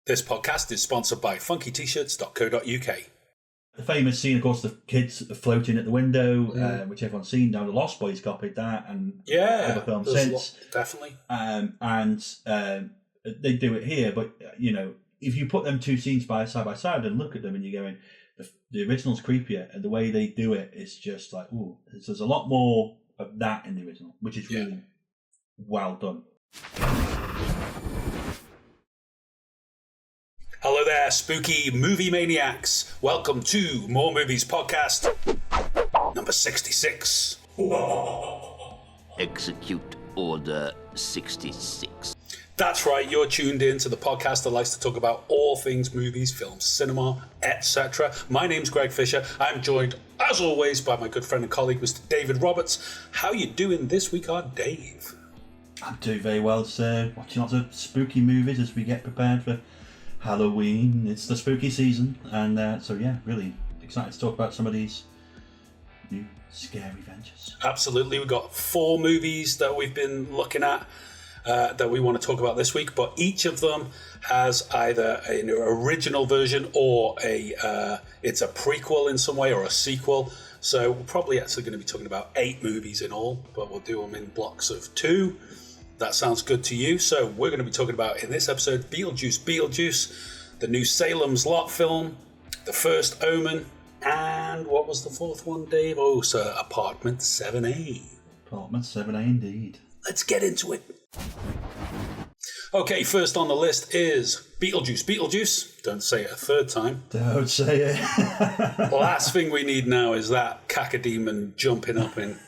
This podcast is sponsored by funkytshirts.co.uk. The famous scene, of course, the kids floating at the window, which everyone's seen. Now, the Lost Boys copied that, and other films since. Definitely. And they do it here, but, you know, if you put them two scenes side by side and look at them and you're going, the original's creepier, and the way they do it is just like, ooh, there's a lot more of that in the original, which is really well done. Hello there, spooky movie maniacs. Welcome to More Movies Podcast, number 66. Execute Order 66. That's right, you're tuned in to the podcast that likes to talk about all things movies, films, cinema, etc. My name's Greg Fisher. I'm joined, as always, by my good friend and colleague, Mr. David Roberts. How you doing this week, Dave? I'm doing very well, sir. Watching lots of spooky movies as we get prepared for Halloween. It's the spooky season, and really excited to talk about some of these new scary ventures. Absolutely. We've got 4 movies that we've been looking at that we want to talk about this week, but each of them has either an original version or it's a prequel in some way or a sequel. So we're probably actually going to be talking about 8 movies in all, but we'll do them in blocks of 2. That sounds good to you. So we're going to be talking about, in this episode, Beetlejuice Beetlejuice, the new Salem's Lot film, the First Omen, and what was the 4th one, Dave? Oh, sir, Apartment 7A. Apartment 7A, indeed. Let's get into it. Okay, first on the list is Beetlejuice Beetlejuice. Don't say it a third time. Don't say it. The last thing we need now is that cacodemon jumping up and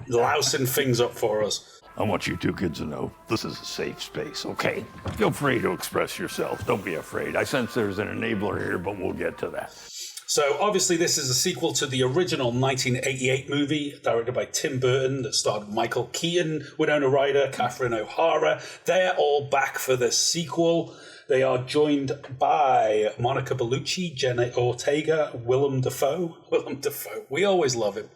lousing things up for us. I want you two kids to know this is a safe space, okay? Feel free to express yourself. Don't be afraid. I sense there's an enabler here, but we'll get to that. So, obviously, this is a sequel to the original 1988 movie, directed by Tim Burton, that starred Michael Keaton, Winona Ryder, Catherine O'Hara. They're all back for the sequel. They are joined by Monica Bellucci, Jenna Ortega, Willem Dafoe. We always love him.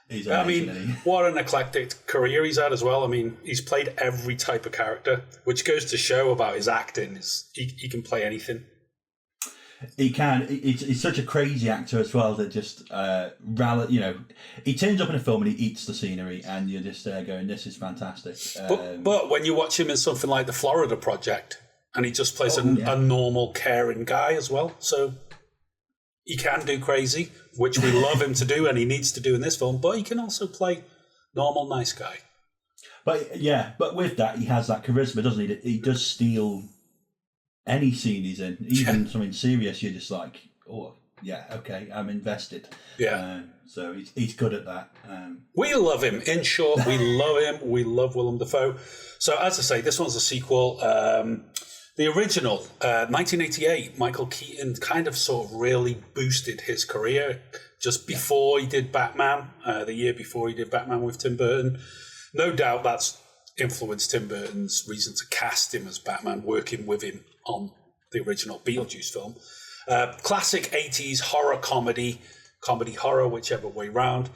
He's amazing, isn't he? What an eclectic career he's had as well. I mean, he's played every type of character, which goes to show about his acting. He can play anything. He can. He's such a crazy actor as well that just, he turns up in a film and he eats the scenery, and you're just there going, this is fantastic. But when you watch him in something like The Florida Project, and he just plays a normal, caring guy as well, so he can do crazy, which we love him to do, and he needs to do in this film, but he can also play normal, nice guy. But with that, he has that charisma, doesn't he? He does steal any scene he's in, even something serious. You're just like, oh, yeah, okay, I'm invested. Yeah. So he's good at that. We love him. In short, we love him. We love Willem Dafoe. So as I say, this one's a sequel. The original, 1988, Michael Keaton kind of sort of really boosted his career just before he did Batman, the year before he did Batman with Tim Burton. No doubt that's influenced Tim Burton's reason to cast him as Batman, working with him on the original Beetlejuice film. Classic 80s horror comedy horror, whichever way round.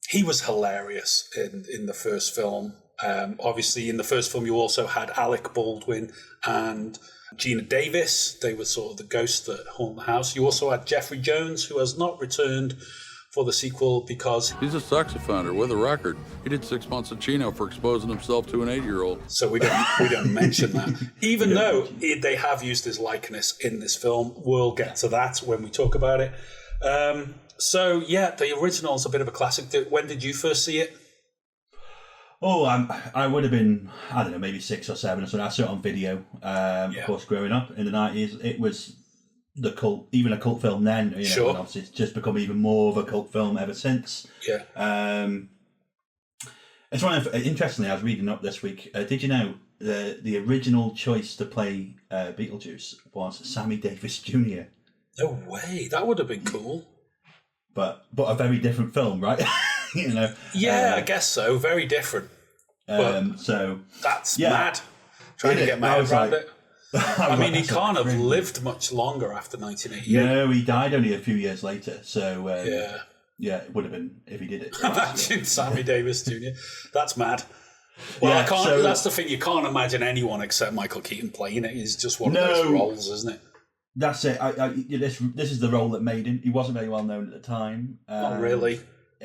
He was hilarious in the first film. Obviously, in the first film, you also had Alec Baldwin and Gina Davis. They were sort of the ghosts that haunt the house. You also had Jeffrey Jones, who has not returned for the sequel because he's a sex offender with a record. He did 6 months of Chino for exposing himself to an 8-year-old. So we don't mention that. Even though they have used his likeness in this film, we'll get to that when we talk about it. The original is a bit of a classic. When did you first see it? Oh, I would have been, I don't know, maybe 6 or 7 or something. I saw it on video. Of course, growing up in the 90s, it was the cult, even a cult film then. Sure. And obviously, it's just become even more of a cult film ever since. Yeah. It's interestingly, I was reading up this week. Did you know the original choice to play Beetlejuice was Sammy Davis Jr.? No way. That would have been cool. But a very different film, right? I guess so. Very different. So that's mad. Trying to get my head around it. I mean, he can't have lived much longer after 1988. No, he died only a few years later. So it would have been if he did it. Imagine Sammy Davis Jr. That's mad. Well, Yeah, I can't. so- That's the thing. You can't imagine anyone except Michael Keaton playing it. He's just one of those roles, isn't it? That's it. This is the role that made him. He wasn't very well known at the time. Not really.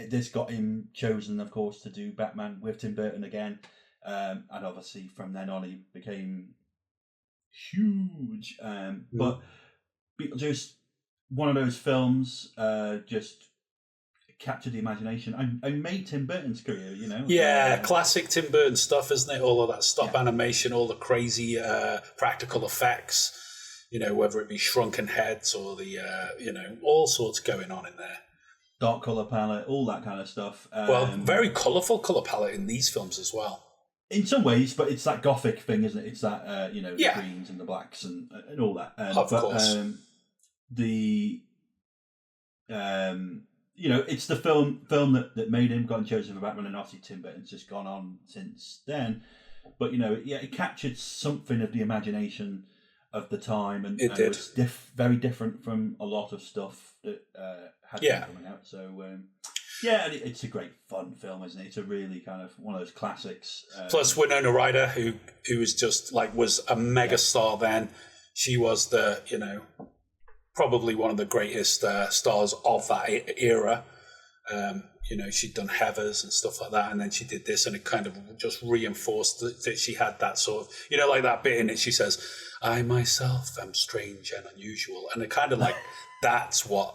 This got him chosen, of course, to do Batman with Tim Burton again, and obviously from then on he became huge. But Beetlejuice, one of those films, just captured the imagination and made Tim Burton's career. Yeah, classic Tim Burton stuff, isn't it? All of that stop animation, all the crazy practical effects. Whether it be shrunken heads or the all sorts going on in there. Dark colour palette, all that kind of stuff. Very colourful colour palette in these films as well. In some ways, but it's that gothic thing, isn't it? It's that the greens and the blacks and all that. Of course. It's the film that made him, got chosen for Batman, and obviously Tim Burton's just gone on since then. But it captured something of the imagination of the time, and it was very different from a lot of stuff that had been coming out. So it's a great fun film, isn't it? It's a really kind of one of those classics. Plus Winona Ryder, who was just was a mega star then. She was probably one of the greatest stars of that era. She'd done Heathers and stuff like that, and then she did this, and it kind of just reinforced that she had that sort of, like that bit in it. She says, "I myself am strange and unusual," and it kind of that's what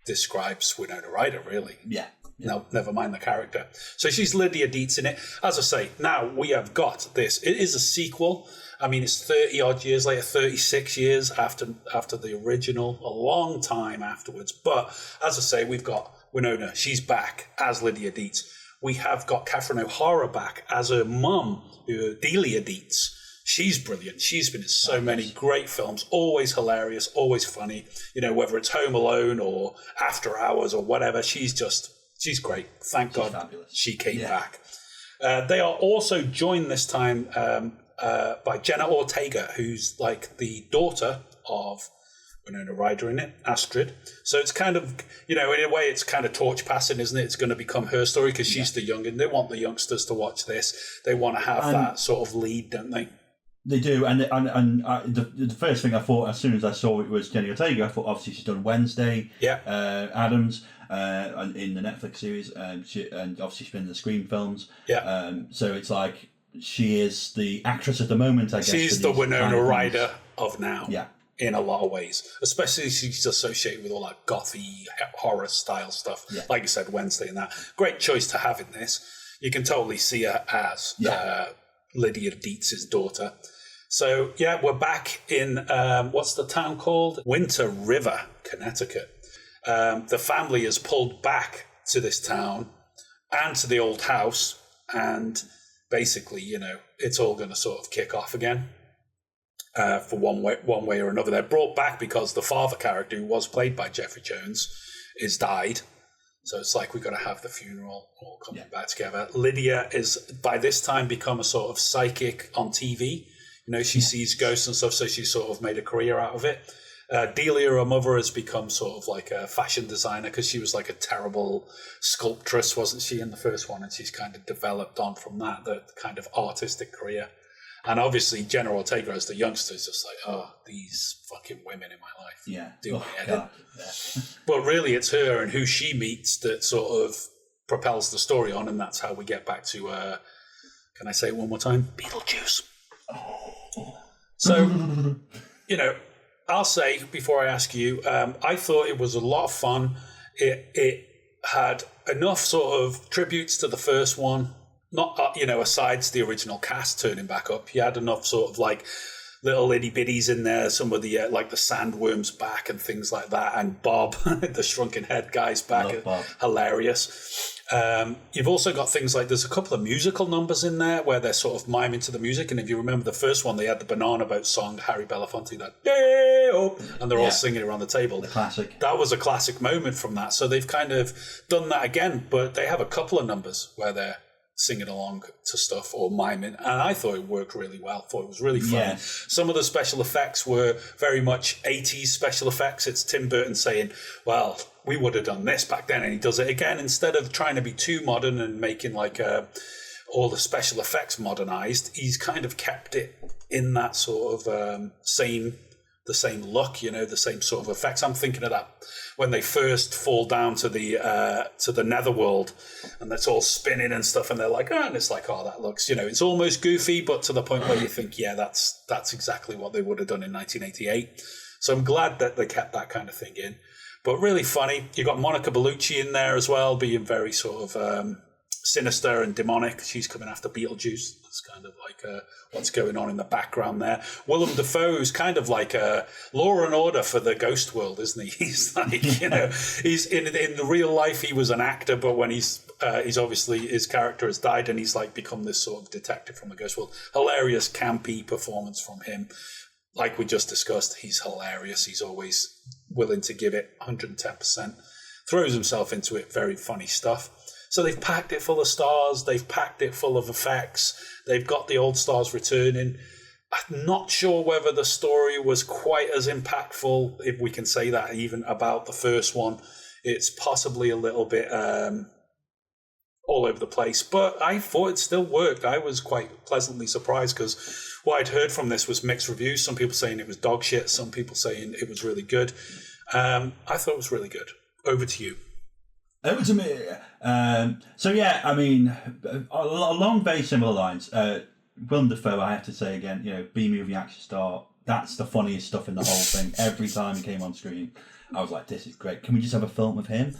describes Winona Ryder, really. Yeah. No, never mind the character. So she's Lydia Dietz in it. As I say, now we have got this. It is a sequel. I mean, it's 30 odd years later, 36 years after the original, a long time afterwards. But as I say, we've got Winona. She's back as Lydia Dietz. We have got Catherine O'Hara back as her mum, Delia Dietz. She's brilliant. She's been in so many great films, always hilarious, always funny. Whether it's Home Alone or After Hours or whatever, she's great. Thank God fabulous. She came back. They are also joined this time by Jenna Ortega, who's the daughter of Winona Ryder in it, Astrid. So it's kind of, in a way, it's kind of torch passing, isn't it? It's going to become her story because she's the young, and they want the youngsters to watch this. They want to have that sort of lead, don't they? They do, and the first thing I thought as soon as I saw it was Jenny Ortega. I thought obviously she's done Wednesday, Addams, in the Netflix series, and obviously she's been in the Scream films. So it's she is the actress at the moment. I guess she's the Winona Ryder of now. Yeah. In a lot of ways, especially she's associated with all that gothy horror style stuff. Yeah. Like you said, Wednesday and that. Great choice to have in this. You can totally see her as Lydia Dietz's daughter. So we're back in what's the town called? Winter River, Connecticut. The family is pulled back to this town and to the old house, and basically, it's all going to sort of kick off again. For one way or another. They're brought back because the father character, who was played by Jeffrey Jones, is died. So it's we've got to have the funeral all coming back together. Lydia is by this time become a sort of psychic on TV. She sees ghosts and stuff, so she's sort of made a career out of it. Delia, her mother, has become sort of a fashion designer because she was a terrible sculptress, wasn't she, in the first one? And she's kind of developed on from that, the kind of artistic career. And obviously, Jenna Ortega as the youngster is just these fucking women in my life. Do my head in. But really, it's her and who she meets that sort of propels the story on, and that's how we get back to, can I say it one more time? Beetlejuice. So, I'll say, before I ask you, I thought it was a lot of fun. It had enough sort of tributes to the first one. Not, aside the original cast turning back up, you had enough sort of little itty bitties in there, some of the the sandworms back and things like that, and Bob, the shrunken head guy's back, hilarious. You've also got things there's a couple of musical numbers in there where they're sort of miming to the music, and if you remember the first one, they had the Banana Boat song, Harry Belafonte, that day-o, and they're all singing around the table. The classic. That was a classic moment from that, so they've kind of done that again, but they have a couple of numbers where they're singing along to stuff or miming, and I thought it worked really well. Thought it was really funny. Some of the special effects were very much 80s special effects. It's Tim Burton saying, well, we would have done this back then, and he does it again instead of trying to be too modern and making all the special effects modernized, he's kind of kept it in that sort of the same look, you know, the same sort of effects. I'm thinking of that when they first fall down to the netherworld and it's all spinning and stuff, and they're like, oh, and it's like, oh, that looks, you know, it's almost goofy, but to the point where you think, yeah, that's exactly what they would have done in 1988. So I'm glad that they kept that kind of thing in. But really funny. You got Monica Bellucci in there as well, being very sort of sinister and demonic. She's coming after Beetlejuice. That's kind of like what's going on in the background there. Willem Dafoe's kind of like a law and order for the ghost world, isn't he? He's like, you know, he's in the real life, he was an actor, but when he's obviously, his character has died and he's like become this sort of detective from the ghost world. Hilarious, campy performance from him. Like we just discussed, he's hilarious. He's always willing to give it 110%. Throws himself into it. Very funny stuff. So they've packed it full of stars. They've packed it full of effects. They've got the old stars returning. I'm not sure whether the story was quite as impactful, if we can say that, even about the first one. It's possibly a little bit all over the place, but I thought it still worked. I was quite pleasantly surprised because what I'd heard from this was mixed reviews. Some people saying it was dog shit, some people saying it was really good. I thought it was really good. Over to you. Over to me. So yeah, I mean, along very similar lines. Willem Dafoe, I have to say again, you know, B-movie action star. That's the funniest stuff in the whole thing. Every time he came on screen, I was like, "This is great. Can we just have a film of him?"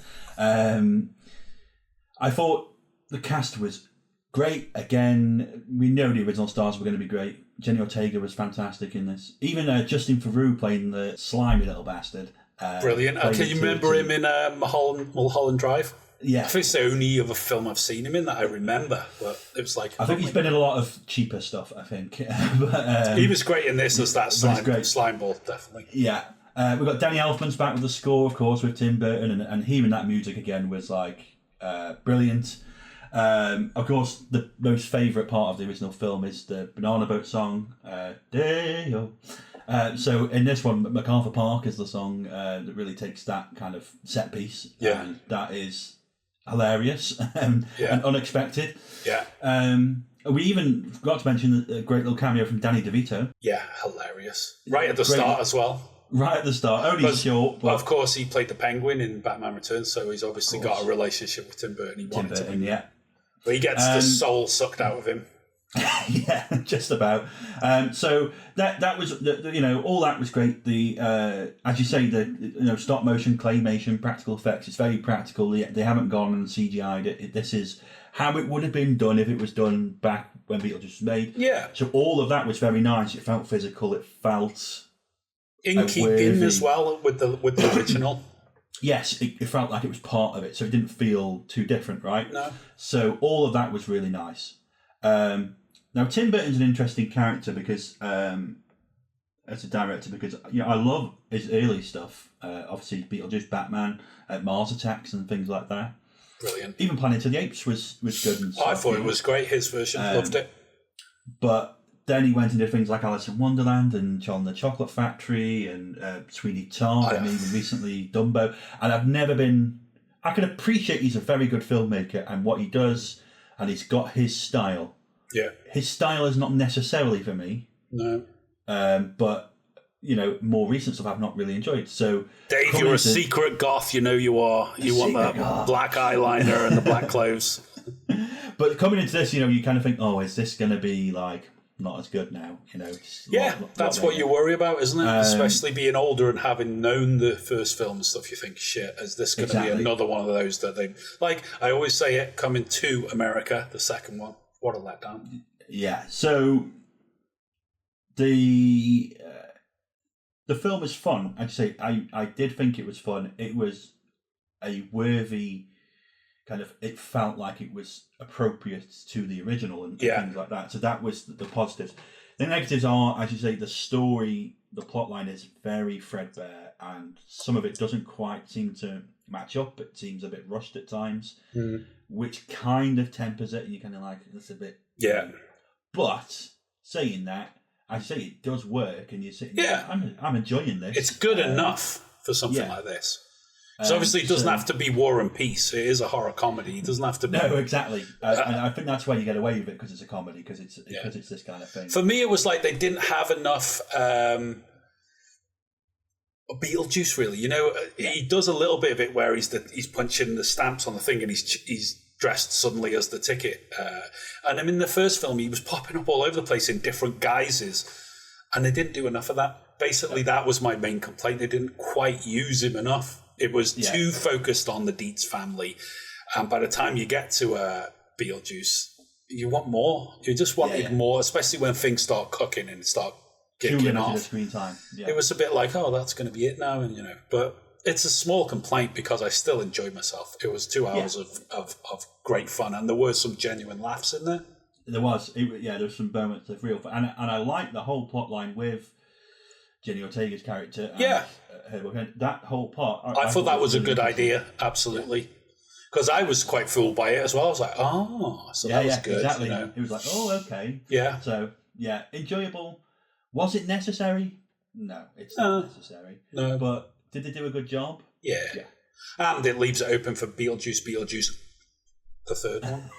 I thought the cast was great. Again, we know the original stars were going to be great. Jenny Ortega was fantastic in this. Even Justin Theroux playing the slimy little bastard. Brilliant. Can you remember him in Mulholland Drive? Yeah. I think it's the only other film I've seen him in that I remember. But it was like... I think he's been in a lot of cheaper stuff, I think. But, he was great in this as that slime ball, definitely. Yeah. We've got Danny Elfman's back with the score, of course, with Tim Burton. And hearing that music again was like brilliant. Of course, the most favourite part of the original film is the Banana Boat song, Day-O. So in this one, MacArthur Park is the song that really takes that kind of set piece. Yeah. And that is hilarious and unexpected. Yeah. We even forgot to mention the great little cameo from Danny DeVito. Yeah, hilarious. Right at the start as well. Right at the start, only short. But of course, he played the Penguin in Batman Returns, so he's obviously got a relationship with Tim Burton. Yeah. But he gets the soul sucked out of him. Yeah, just about. So that was, all that was great. The as you say, the stop motion, claymation, practical effects. It's very practical. They haven't gone and CGI'd it. This is how it would have been done if it was done back when Beetlejuice was made. Yeah. So all of that was very nice. It felt physical. It felt in keeping as well with the original. Yes, it felt like it was part of it, so it didn't feel too different, right? No. So all of that was really nice. Now Tim Burton's an interesting character because, as a director, because I love his early stuff. Obviously, Beetlejuice, Batman, Mars Attacks, and things like that. Brilliant. Even Planet of the Apes was good. And stuff, I thought it was great. His version, loved it. But then he went and did things like Alice in Wonderland and Charlie and the Chocolate Factory and Sweeney Todd and even recently Dumbo. And I can appreciate he's a very good filmmaker and what he does, and he's got his style. Yeah. His style is not necessarily for me. No. But, more recent stuff I've not really enjoyed. So, Dave, you're a secret goth, you are. You want that black eyeliner and the black clothes. But coming into this, you kind of think, oh, is this going to be like not as good now? That's what you worry about, isn't it? Especially being older and having known the first film and stuff, you think, shit, is this going to be another one of those that they... Like, I always say it, coming to America, the second one. What a letdown. Yeah, so the film is fun. I'd say I did think it was fun. It was a worthy kind of... It felt like it was appropriate to the original and things like that. So that was the positives. The negatives are, as you say, the story, the plot line is very threadbare and some of it doesn't quite seem to match up. It seems a bit rushed at times, which kind of tempers it and you're kind of like, it's a bit... Yeah. But saying that, I say it does work and you're sitting I'm enjoying this. It's good enough for something like this. So obviously it doesn't have to be War and Peace. It is a horror comedy. It doesn't have to be. No, exactly. And I think that's why you get away with it, because it's a comedy, because it's this kind of thing. For me, it was like they didn't have enough Beetlejuice, really. He does a little bit of it where he's punching the stamps on the thing and he's dressed suddenly as the ticket. And I mean, in the first film, he was popping up all over the place in different guises, and they didn't do enough of that. Basically, that was my main complaint. They didn't quite use him enough. It was too focused on the Dietz family. And by the time you get to Beetlejuice, you want more. You just wanted more, especially when things start cooking and start kicking off. Screen time. Yeah. It was a bit like, oh, that's going to be it now. And, but it's a small complaint because I still enjoyed myself. It was 2 hours of great fun, and there were some genuine laughs in there. There was. There was some moments of real fun. And I liked the whole plot line with Jenny Ortega's character. And that whole part. I thought that was a good idea, absolutely. Because I was quite fooled by it as well. I was like, so that was good. Exactly. It was like, okay. Yeah. So, enjoyable. Was it necessary? No, it's not necessary. No. But did they do a good job? Yeah. And it leaves it open for Beetlejuice the third one.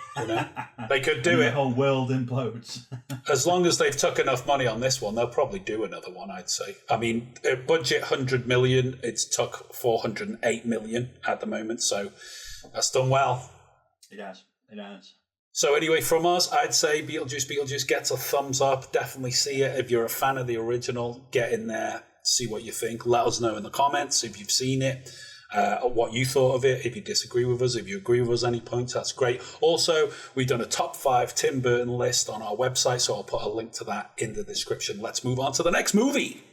They could do it. The whole world implodes. As long as they've took enough money on this one, they'll probably do another one, I'd say. I mean, budget 100 million, it's took 408 million at the moment, so that's done well. It has. So anyway, from us, I'd say Beetlejuice gets a thumbs up. Definitely see it. If you're a fan of the original, get in there, see what you think. Let us know in the comments if you've seen it, what you thought of it. If you disagree with us, if you agree with us any points, that's great. Also, we've done a top 5 Tim Burton list on our website, so I'll put a link to that in the description. Let's move on to the next movie.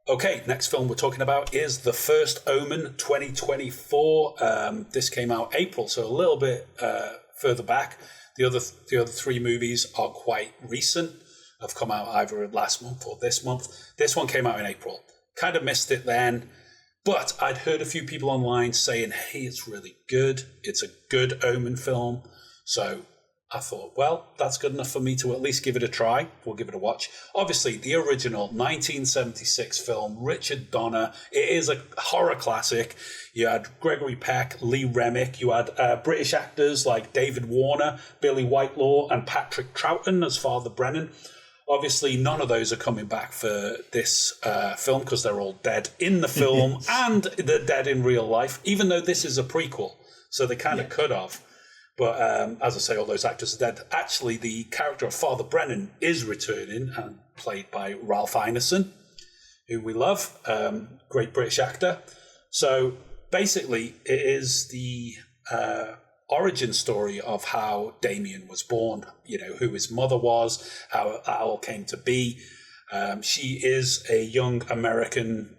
Okay, next film we're talking about is The First Omen 2024. This came out April, so a little bit further back. The other 3 movies are quite recent, have come out either last month or this month. This one came out in April. Kind of missed it then, but I'd heard a few people online saying, hey, it's really good. It's a good Omen film. So I thought, well, that's good enough for me to at least give it a try. We'll give it a watch. Obviously, the original 1976 film, Richard Donner. It is a horror classic. You had Gregory Peck, Lee Remick. You had British actors like David Warner, Billy Whitelaw, and Patrick Troughton as Father Brennan. Obviously, none of those are coming back for this film because they're all dead in the film and they're dead in real life, even though this is a prequel. So they kind of could have. But as I say, all those actors are dead. Actually, the character of Father Brennan is returning and played by Ralph Ineson, who we love, great British actor. So basically, it is the origin story of how Damien was born, who his mother was, how that all came to be. She is a young American,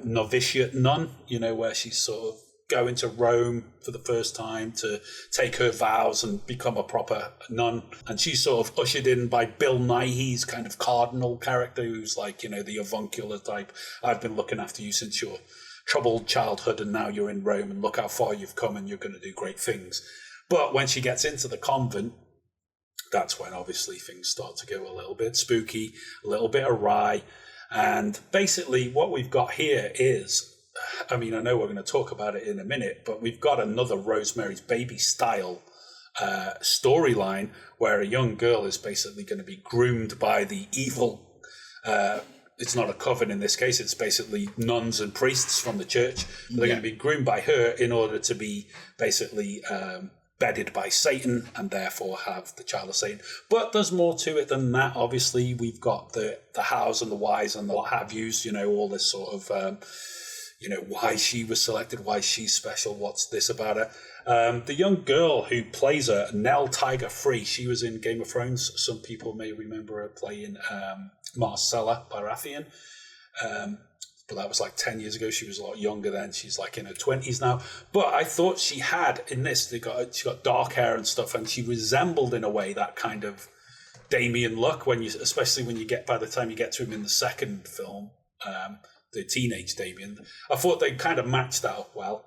novitiate nun, where she's sort of going to Rome for the first time to take her vows and become a proper nun. And she's sort of ushered in by Bill Nighy's kind of cardinal character, who's the avuncular type. I've been looking after you since your troubled childhood, and now you're in Rome, and look how far you've come, and you're going to do great things. But when she gets into the convent, that's when obviously things start to go a little bit spooky, a little bit awry. And basically what we've got here is, I mean, I know we're going to talk about it in a minute, but we've got another Rosemary's Baby style storyline where a young girl is basically going to be groomed by the evil. It's not a coven in this case. It's basically nuns and priests from the church. They're going to be groomed by her in order to be basically bedded by Satan and therefore have the child of Satan. But there's more to it than that. Obviously, we've got the hows and the whys and the what have yous, all this sort of... why she was selected, why she's special, what's this about her. The young girl who plays her, Nell Tiger Free, she was in Game of Thrones. Some people may remember her playing Marcella Baratheon. But that was 10 years ago. She was a lot younger then. She's in her 20s now. But I thought she had, in this, she got dark hair and stuff, and she resembled in a way that kind of Damien look, especially when by the time you get to him in the second film, the teenage Damien. I thought they kind of matched that up well.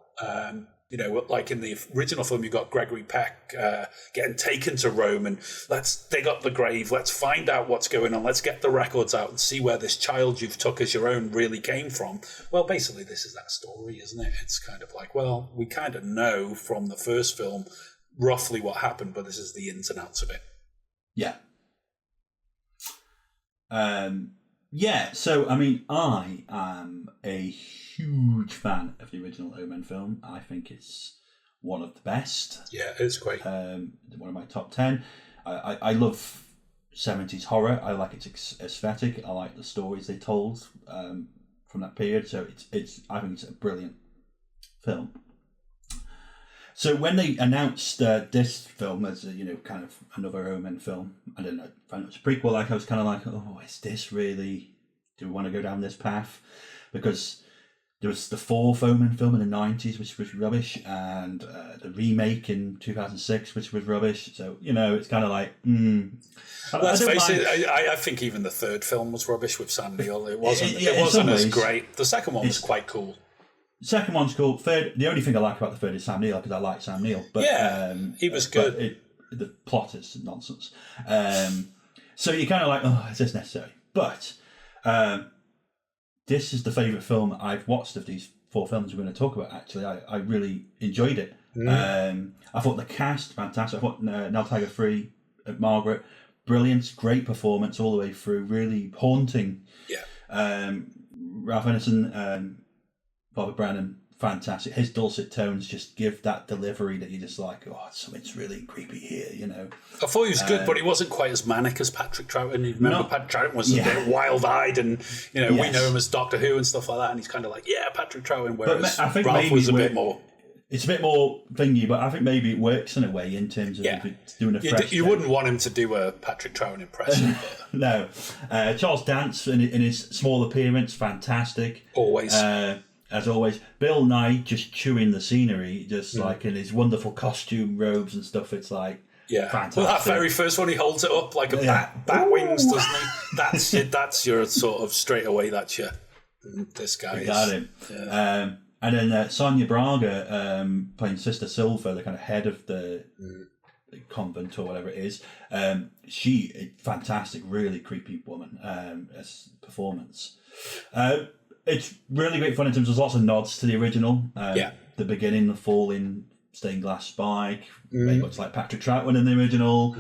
You know, like in the original film, you got Gregory Peck getting taken to Rome, and let's dig up the grave, let's find out what's going on, let's get the records out and see where this child you've took as your own really came from. Well, basically, this is that story, isn't it? It's kind of like, well, we kind of know from the first film roughly what happened, but this is the ins and outs of it. Yeah. Yeah, so, I mean, I am a huge fan of the original Omen film. I think it's one of the best. Yeah, it's great. One of my top 10. I love 70s horror. I like its aesthetic. I like the stories they told from that period. So I think it's a brilliant film. So when they announced this film as a, kind of another Omen film, I don't know, if it was a prequel, I was kind of like, oh, is this really? Do we want to go down this path? Because there was the fourth Omen film in the 90s, which was rubbish, and the remake in 2006, which was rubbish. So, it's kind of like, Let's face it, I think even the third film was rubbish with Sam Neill. It wasn't as great. The second one was quite cool. The second one's cool. Third, the only thing I like about the third is Sam Neill, because I like Sam Neill. But, he was good. The plot is nonsense. So you're kind of like, oh, is this necessary? But this is the favourite film I've watched of these four films we're going to talk about, actually. I really enjoyed it. I thought the cast, fantastic. I thought Nell Tiger-Free, Margaret, brilliant, great performance all the way through, really haunting. Yeah. Ralph Ineson, Barbara Brannan, fantastic. His dulcet tones just give that delivery that you're just like, oh, something's really creepy here, I thought he was good, but he wasn't quite as manic as Patrick Troughton. You remember Patrick Troughton was a bit wild-eyed, and we know him as Doctor Who and stuff like that, and he's kind of like, Patrick Troughton, whereas I think Ralph was a bit more... It's a bit more thingy, but I think maybe it works in a way in terms of if it's doing a fresh You wouldn't want him to do a Patrick Troughton impression. No. Charles Dance in his small appearance, fantastic. Always. As always. Bill Nye just chewing the scenery, just like in his wonderful costume robes and stuff. It's like, fantastic. Well, that very first one, he holds it up like a bat wings, doesn't he? That's your sort of straight away, that's your, this guy is. Got him. Yeah. And then Sonia Braga playing Sister Silver, the kind of head of the convent or whatever it is. She, a fantastic, really creepy woman as performance. It's really great fun in terms of there's lots of nods to the original. The beginning, the falling stained glass spike, very much like Patrick Troughton in the original.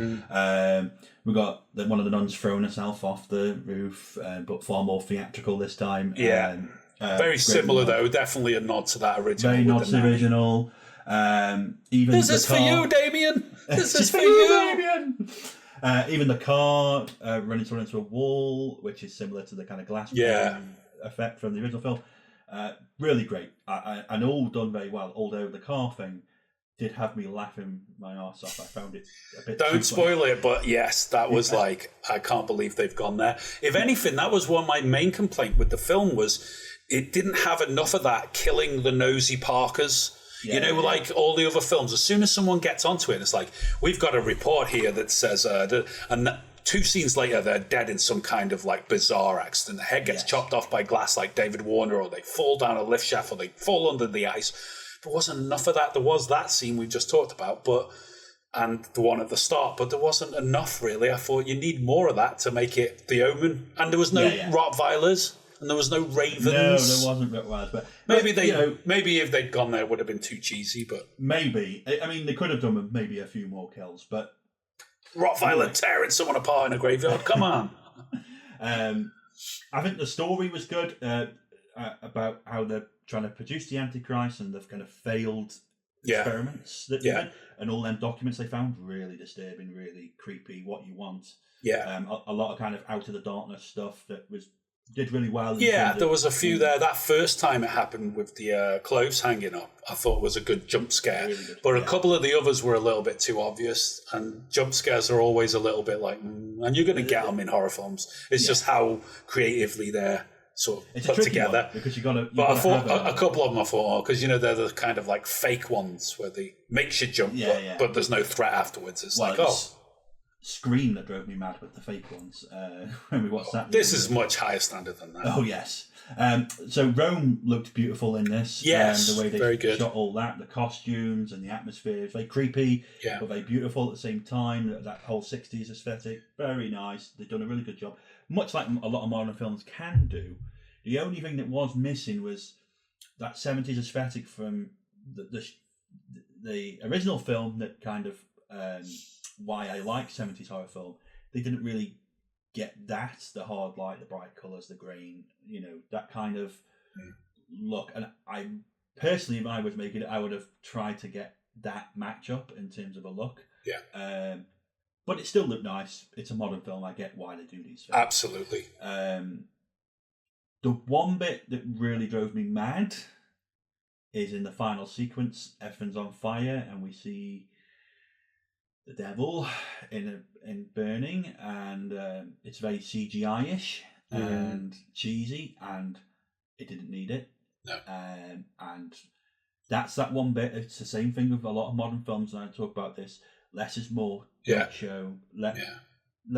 We got one of the nuns throwing herself off the roof, but far more theatrical this time. Very similar though, definitely a nod to that original. Very nod to the original. Even this is for you, Damien. This is for you, Damien. Even the car running into a wall, which is similar to the kind of glass effect from the original film. Really great, and all done very well. Although the car thing did have me laughing my arse off. I found it a bit. Don't spoil it, but yes, that was like, I can't believe they've gone there. If anything, that was one of my main complaint with the film was it didn't have enough of that killing the nosy Parkers. Like all the other films, as soon as someone gets onto it, it's like, we've got a report here that says, and 2 scenes later, they're dead in some kind of like bizarre accident. The head gets chopped off by glass like David Warner, or they fall down a lift shaft, or they fall under the ice. There wasn't enough of that. There was that scene we just talked about, and the one at the start, but there wasn't enough really. I thought you need more of that to make it the Omen. And there was no Rottweilers. And there was no ravens. No, there wasn't Rottweilers. But maybe if they'd gone there, it would have been too cheesy. But maybe. I mean, they could have done with maybe a few more kills. But Rottweiler tearing someone apart in a graveyard. Come on. I think the story was good about how they're trying to produce the Antichrist and the kind of failed experiments that they did, and all them documents they found, really disturbing, really creepy. What you want. A lot of kind of out of the darkness stuff that did really well. There was a few there. That first time it happened with the clothes hanging up, I thought was a good jump scare. Really good, but a couple of the others were a little bit too obvious, and jump scares are always a little bit like, and you're going to get them in horror films. It's just how creatively they're sort of put together. Because you got to. But I thought a couple of them, because they're the kind of like fake ones where they makes you jump, but there's no threat afterwards. It's Scream that drove me mad with the fake ones when we watched that. This is much higher standard than that. Oh yes, So Rome looked beautiful in this. Yes, the way they very good. shot all that, the costumes and the atmosphere, it's very creepy, but very beautiful at the same time. That whole 60s aesthetic, very nice. They've done a really good job, much like a lot of modern films can do. The only thing that was missing was that 70s aesthetic from the original film. That kind of why I like 70s horror film. They didn't really get that, the hard light, the bright colours, the grain, that kind of look. And I personally, if I was making it, I would have tried to get that match up in terms of a look. Yeah. But it still looked nice. It's a modern film. I get why they do these films. Absolutely. The one bit that really drove me mad is in the final sequence. Everything's on fire, and we see the devil in burning, and it's very CGI-ish and cheesy, and it didn't need it. No. And that's that one bit. It's the same thing with a lot of modern films, and I talk about this. Less is more. Don't show. Let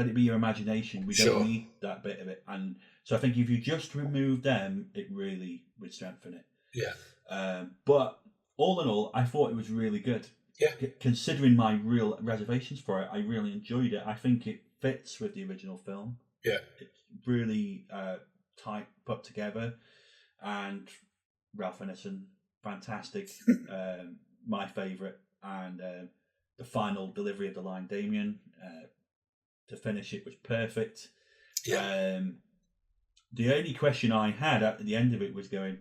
it be your imagination. We don't need that bit of it. And so I think if you just remove them, it really would strengthen it. Yeah. But all in all, I thought it was really good. Yeah. Considering my real reservations for it, I really enjoyed it. I think it fits with the original film. Yeah. It's really tight, put together. And Ralph Ineson, fantastic. My favourite. And the final delivery of the line, Damien, to finish it was perfect. Yeah. The only question I had at the end of it was going,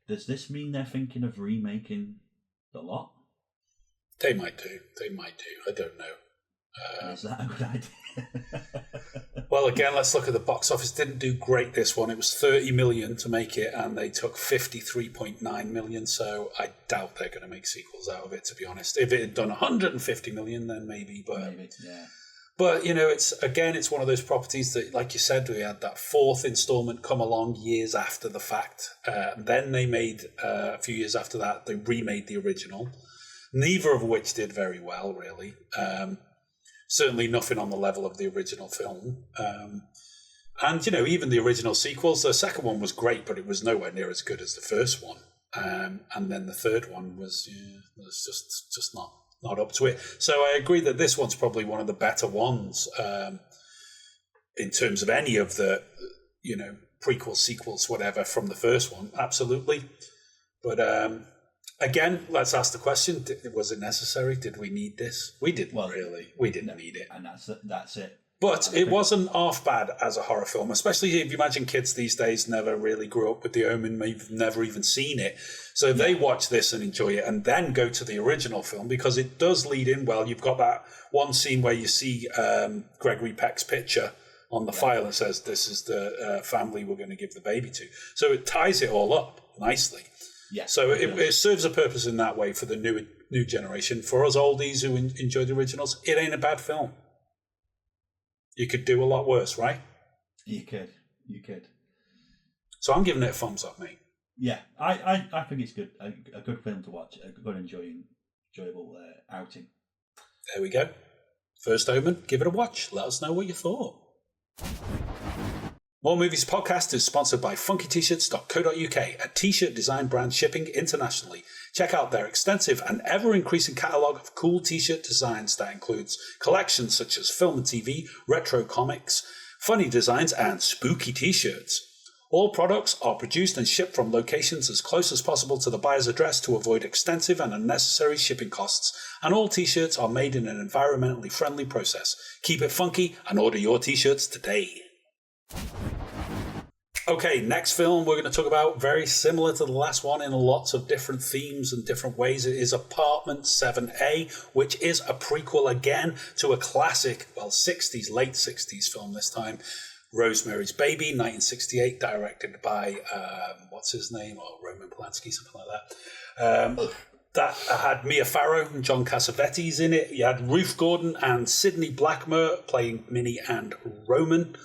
does this mean they're thinking of remaking The Lot? They might do. I don't know. Is that a good idea? Well, again, let's look at the box office. Didn't do great, this one. It was 30 million to make it, and they took 53.9 million. So I doubt they're going to make sequels out of it, to be honest. If it had done 150 million, then maybe. But maybe, yeah. But it's one of those properties that, like you said, we had that fourth installment come along years after the fact. Then they made a few years after that, they remade the original. Neither of which did very well, really. Certainly nothing on the level of the original film. And, even the original sequels, the second one was great, but it was nowhere near as good as the first one. And then the third one was just not up to it. So I agree that this one's probably one of the better ones in terms of any of the, prequels, sequels, whatever, from the first one. Absolutely. But again, let's ask the question, was it necessary? Did we need this? We didn't really. We didn't need it. And that's it. But it wasn't half bad as a horror film, especially if you imagine kids these days never really grew up with The Omen, maybe never even seen it. So if they watch this and enjoy it and then go to the original film, because it does lead in well. You've got that one scene where you see Gregory Peck's picture on the file that says, this is the family we're going to give the baby to. So it ties it all up nicely. Yeah. So it serves a purpose in that way for the new generation. For us oldies who enjoy the originals, it ain't a bad film. You could do a lot worse, right? You could. So I'm giving it a thumbs up, mate. Yeah, I think it's good. A good film to watch. A good, enjoyable outing. There we go. First Omen, give it a watch. Let us know what you thought. More Movies Podcast is sponsored by funkyt-shirts.co.uk, a t-shirt design brand shipping internationally. Check out their extensive and ever-increasing catalogue of cool t-shirt designs that includes collections such as film and TV, retro comics, funny designs, and spooky t-shirts. All products are produced and shipped from locations as close as possible to the buyer's address to avoid extensive and unnecessary shipping costs, and all t-shirts are made in an environmentally friendly process. Keep it funky and order your t-shirts today. Okay, next film we're going to talk about, very similar to the last one in lots of different themes and different ways. It is Apartment 7A, which is a prequel again to a classic, late 60s film this time, Rosemary's Baby, 1968, directed by, what's his name? Roman Polanski, something like that. That had Mia Farrow and John Cassavetes in it. You had Ruth Gordon and Sidney Blackmer playing Minnie and Roman.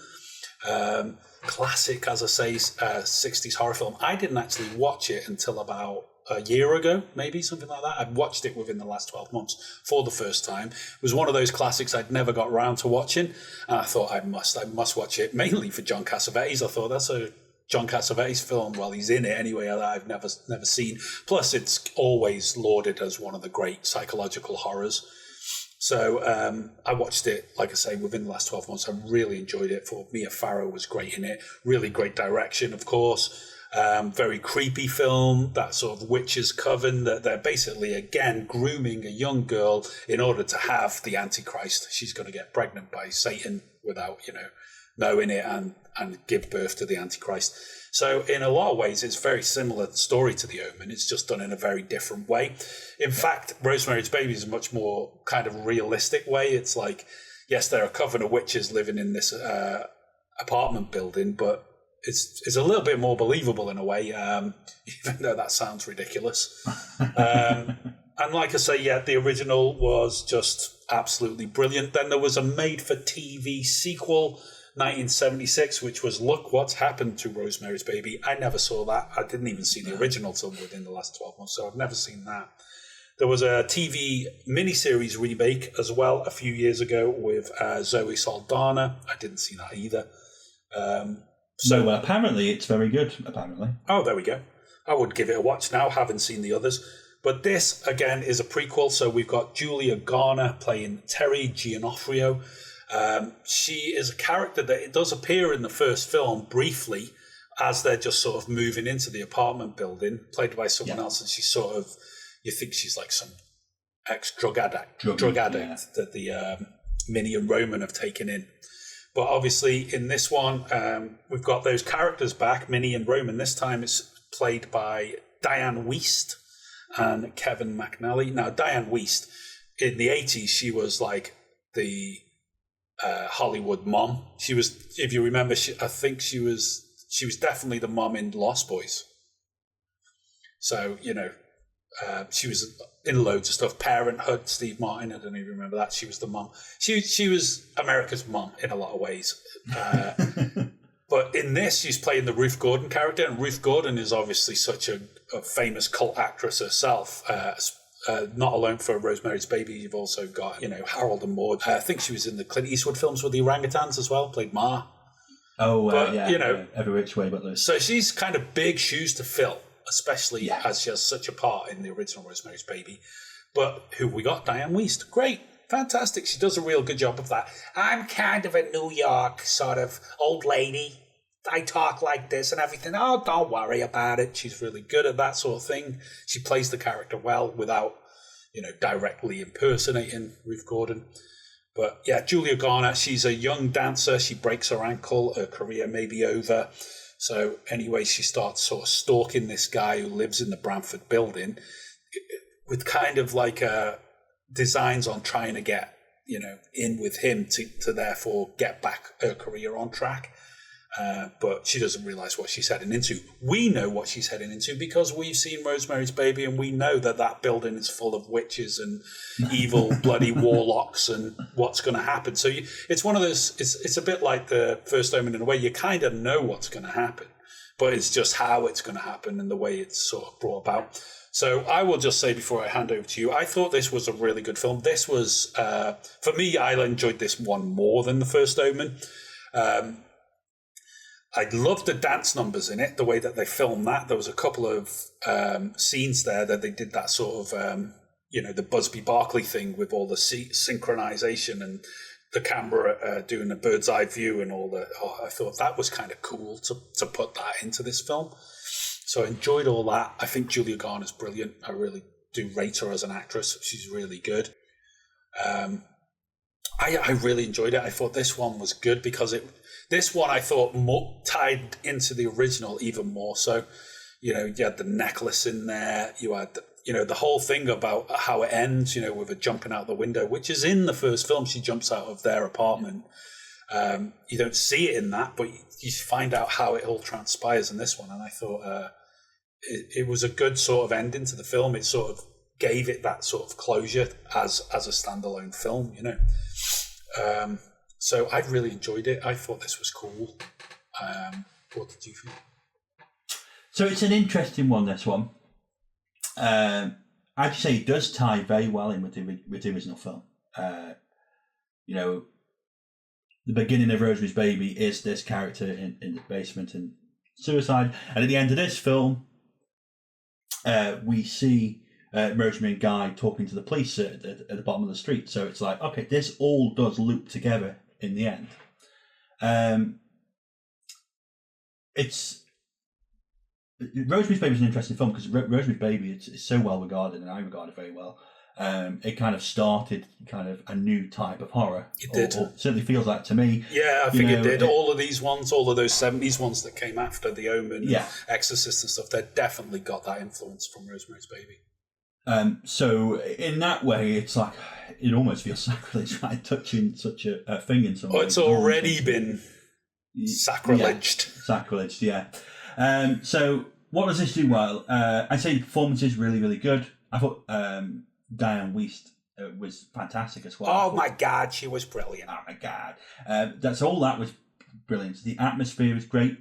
Classic, as I say, 60s horror film. I didn't actually watch it until about a year ago, maybe, something like that. I'd watched it within the last 12 months for the first time. It was one of those classics I'd never got round to watching. And I thought I must watch it, mainly for John Cassavetes. I thought that's a John Cassavetes film, well, he's in it anyway, that I've never seen. Plus, it's always lauded as one of the great psychological horrors. So I watched it, like I say, within the last 12 months. I really enjoyed it. For Mia Farrow was great in it. Really great direction, of course. Very creepy film, that sort of witches' coven, that they're basically, again, grooming a young girl in order to have the Antichrist. She's going to get pregnant by Satan without, knowing it and give birth to the Antichrist. So in a lot of ways, it's a very similar story to The Omen. It's just done in a very different way. In fact, Rosemary's Baby is a much more kind of realistic way. It's like, yes, there are a coven of witches living in this apartment building, but it's a little bit more believable in a way, even though that sounds ridiculous. And like I say, yeah, the original was just absolutely brilliant. Then there was a made-for-TV sequel, 1976, which was Look What's Happened to Rosemary's Baby. I never saw that. I didn't even see the original till within the last 12 months, so I've never seen that. There was a TV miniseries remake as well a few years ago with Zoe Saldana. I didn't see that either. So apparently it's very good, apparently. Oh, there we go. I would give it a watch now, haven't seen the others. But this, again, is a prequel, so we've got Julia Garner playing Terry Giannoffrio. She is a character that does appear in the first film briefly as they're just sort of moving into the apartment building, played by someone else, and she's sort of, you think she's like some ex-drug addict that the Minnie and Roman have taken in. But obviously in this one, we've got those characters back, Minnie and Roman. This time it's played by Diane Wiest and Kevin McNally. Now, Diane Wiest, in the 80s, she was like the Hollywood mom. She was, if you remember, I think she was definitely the mom in Lost Boys. So, she was in loads of stuff. Parenthood, Steve Martin, I don't even remember that. She was the mom. She was America's mom in a lot of ways. But in this, she's playing the Ruth Gordon character, and Ruth Gordon is obviously such a famous cult actress herself. Not alone for Rosemary's Baby, you've also got, Harold and Maude. I think she was in the Clint Eastwood films with the orangutans as well, played Ma. Oh, but, Every Which Way But Loose. So she's kind of big shoes to fill, especially as she has such a part in the original Rosemary's Baby. But who we got? Diane Wiest. Great. Fantastic. She does a real good job of that. I'm kind of a New York sort of old lady. I talk like this and everything. Oh, don't worry about it. She's really good at that sort of thing. She plays the character well without, directly impersonating Ruth Gordon. But yeah, Julia Garner, she's a young dancer. She breaks her ankle. Her career may be over. So anyway, she starts sort of stalking this guy who lives in the Bramford building with kind of like designs on trying to get, in with him to therefore get back her career on track. But she doesn't realise what she's heading into. We know what she's heading into because we've seen Rosemary's Baby, and we know that building is full of witches and evil, bloody warlocks and what's going to happen. So it's one of those, it's a bit like the First Omen in a way. You kind of know what's going to happen, but it's just how it's going to happen and the way it's sort of brought about. So I will just say before I hand over to you, I thought this was a really good film. This was, for me, I enjoyed this one more than the First Omen. I loved the dance numbers in it, the way that they filmed that. There was a couple of scenes there that they did that sort of, the Busby Berkeley thing with all the synchronization and the camera doing a bird's eye view and all that. Oh, I thought that was kind of cool to put that into this film. So I enjoyed all that. I think Julia Garner's brilliant. I really do rate her as an actress. She's really good. I really enjoyed it. I thought this one was good because this one I thought tied into the original even more. So, you had the necklace in there. You had, the whole thing about how it ends, with her jumping out the window, which is in the first film. She jumps out of their apartment. You don't see it in that, but you find out how it all transpires in this one. And I thought it was a good sort of ending to the film. It sort of gave it that sort of closure as a standalone film, So I really enjoyed it. I thought this was cool. What did you think? So it's an interesting one, this one. I'd say it does tie very well in with the original film. The beginning of Rosemary's Baby is this character in the basement, and suicide. And at the end of this film, we see Rosemary and Guy talking to the police at the bottom of the street. So it's like, okay, this all does loop together in the end. Rosemary's Baby is an interesting film because Rosemary's Baby is so well regarded, and I regard it very well. It kind of started kind of a new type of horror. It did. Or certainly feels like to me. Yeah, I think it did. All of these ones, all of those 70s ones that came after The Omen, Exorcist and stuff, they definitely got that influence from Rosemary's Baby. So in that way, it's like, it almost feels sacrilege, right? Touching such a thing in some way. It's already been sacrileged. Yeah, sacrileged, yeah. So what does this do well? I'd say the performance is really, really good. I thought Diane Wiest was fantastic as well. Oh my God, she was brilliant. Oh my God. That was brilliant. The atmosphere is great.